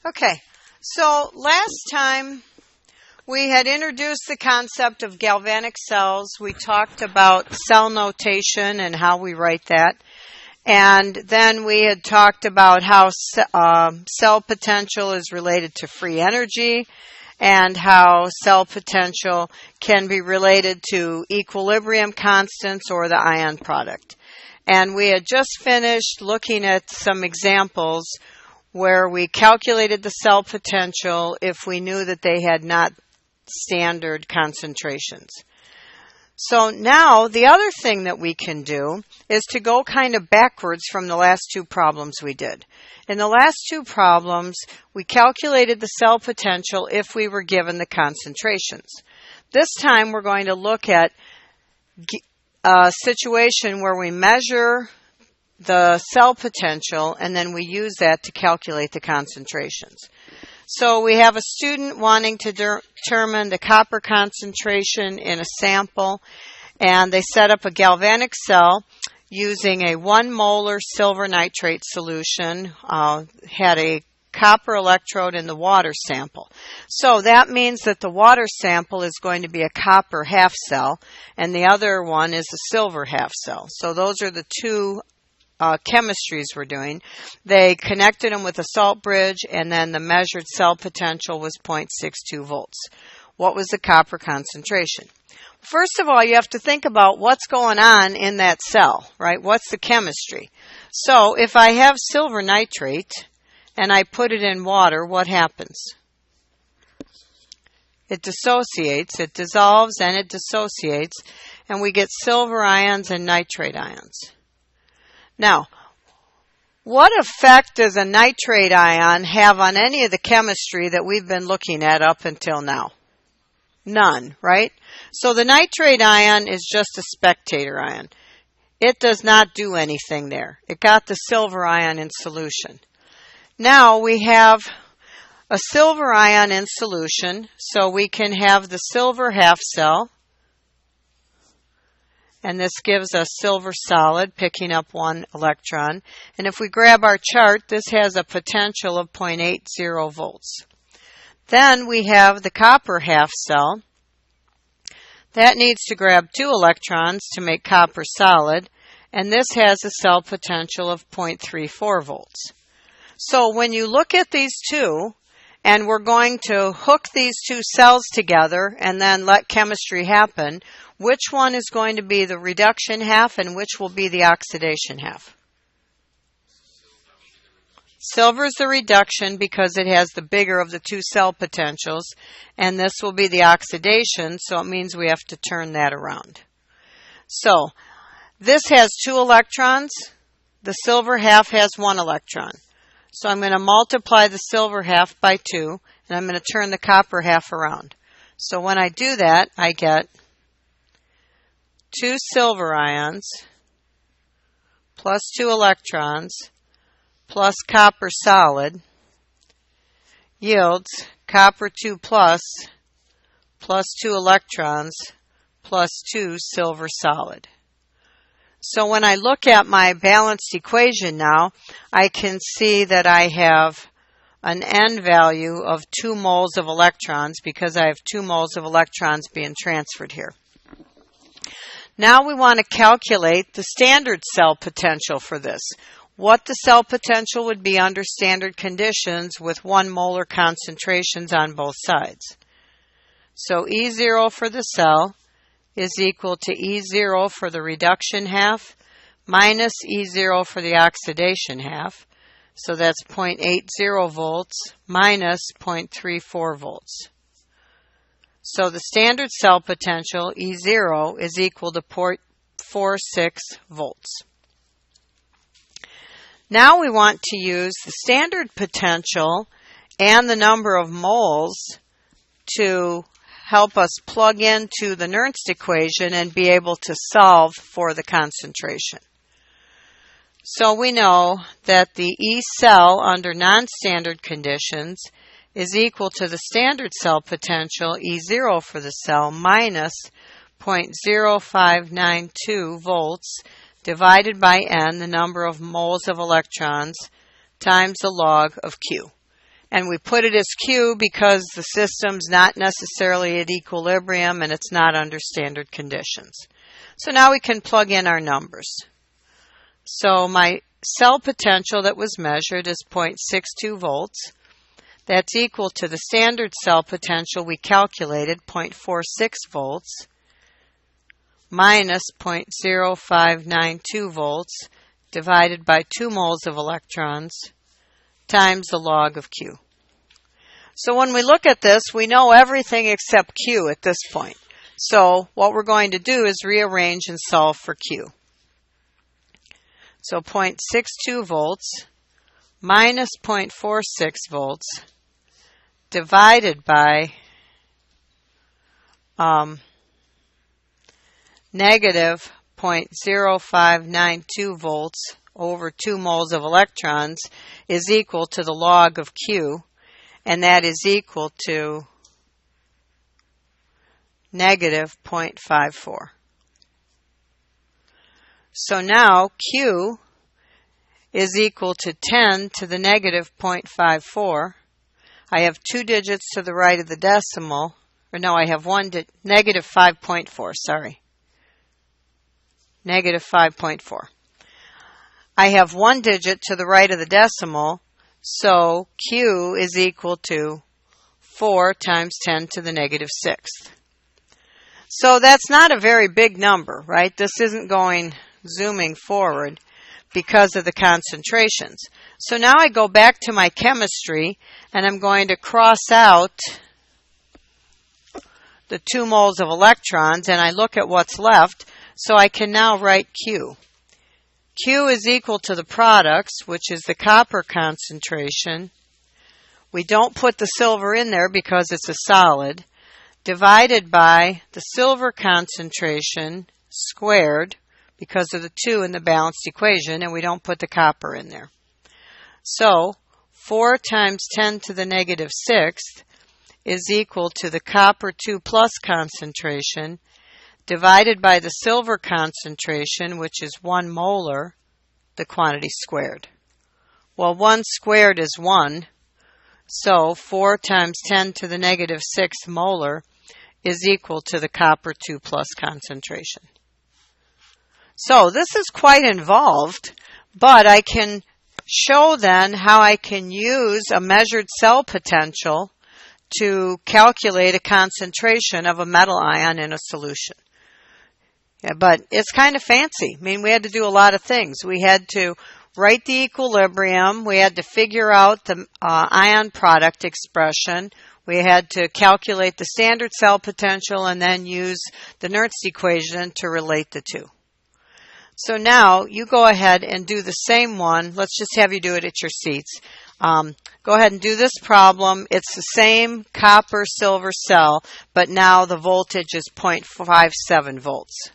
Okay, so last time we had introduced the concept of galvanic cells. We talked about cell notation and how we write that. And then we had talked about how cell potential is related to free energy and how cell potential can be related to equilibrium constants or the ion product. And we had just finished looking at some examples where we calculated the cell potential if we knew that they had not standard concentrations. So now the other thing that we can do is to go kind of backwards from the last two problems we did. In the last two problems, we calculated the cell potential if we were given the concentrations. This time we're going to look at a situation where we measure the cell potential and then we use that to calculate the concentrations. So we have a student wanting to determine the copper concentration in a sample, and they set up a galvanic cell using a 1 molar silver nitrate solution, had a copper electrode in the water sample. So that means that the water sample is going to be a copper half cell, and the other one is a silver half cell. So those are the two chemistries we're doing. They connected them with a salt bridge, and then the measured cell potential was 0.62 volts. What was the copper concentration? First of all, you have to think about what's going on in that cell, right? What's the chemistry? So if I have silver nitrate and I put it in water, what happens? It dissociates, it dissolves and it dissociates, and we get silver ions and nitrate ions. Now, what effect does a nitrate ion have on any of the chemistry that we've been looking at up until now? None, right? So the nitrate ion is just a spectator ion. It does not do anything there. It got the silver ion in solution. Now we have a silver ion in solution, so we can have the silver half cell. And this gives us silver solid, picking up 1 electron. And if we grab our chart, this has a potential of 0.80 volts. Then we have the copper half cell. That needs to grab 2 electrons to make copper solid, and this has a cell potential of 0.34 volts. So when you look at these two, and we're going to hook these two cells together and then let chemistry happen, which one is going to be the reduction half and which will be the oxidation half? Silver is the reduction because it has the bigger of the two cell potentials, and this will be the oxidation, so it means we have to turn that around. So this has 2 electrons. The silver half has 1 electron. So I'm going to multiply the silver half by 2, and I'm going to turn the copper half around. So when I do that, I get 2 silver ions plus 2 electrons plus copper solid yields copper 2 plus 2 electrons plus 2 silver solid. So when I look at my balanced equation now, I can see that I have an N value of 2 moles of electrons because I have 2 moles of electrons being transferred here. Now we want to calculate the standard cell potential for this. What the cell potential would be under standard conditions with 1 molar concentrations on both sides. So E0 for the cell is equal to E0 for the reduction half minus E0 for the oxidation half. So that's 0.80 volts minus 0.34 volts. So the standard cell potential, E0, is equal to 0.46 volts. Now we want to use the standard potential and the number of moles to help us plug into the Nernst equation and be able to solve for the concentration. So we know that the E cell under non-standard conditions is equal to the standard cell potential, E0 for the cell, minus 0.0592 volts divided by N, the number of moles of electrons, times the log of Q. And we put it as Q because the system's not necessarily at equilibrium and it's not under standard conditions. So now we can plug in our numbers. So my cell potential that was measured is 0.62 volts. That's equal to the standard cell potential we calculated, 0.46 volts, minus 0.0592 volts divided by 2 moles of electrons times the log of Q. So when we look at this, we know everything except Q at this point. So what we're going to do is rearrange and solve for Q. So 0.62 volts minus 0.46 volts divided by negative 0.0592 volts over 2 moles of electrons is equal to the log of Q, and that is equal to negative 0.54. So now Q is equal to 10 to the negative 0.54. I have 2 digits to the right of the decimal, or no, I have negative 5.4, sorry. Negative 5.4. I have 1 digit to the right of the decimal, so Q is equal to 4 times 10 to the negative 6th. So that's not a very big number, right? This isn't going zooming forward because of the concentrations. So now I go back to my chemistry and I'm going to cross out the 2 moles of electrons and I look at what's left, so I can now write Q. Q is equal to the products, which is the copper concentration. We don't put the silver in there because it's a solid, divided by the silver concentration squared because of the 2 in the balanced equation, and we don't put the copper in there. So 4 times 10 to the negative 6th is equal to the copper 2 plus concentration divided by the silver concentration, which is 1 molar, the quantity squared. Well, 1 squared is 1, so 4 times 10 to the negative 6th molar is equal to the copper 2 plus concentration. So this is quite involved, but I can show then how I can use a measured cell potential to calculate a concentration of a metal ion in a solution. Yeah, but it's kind of fancy. I mean, we had to do a lot of things. We had to write the equilibrium. We had to figure out the ion product expression. We had to calculate the standard cell potential and then use the Nernst equation to relate the two. So now you go ahead and do the same one. Let's just have you do it at your seats. Go ahead and do this problem. It's the same copper-silver cell, but now the voltage is 0.57 volts.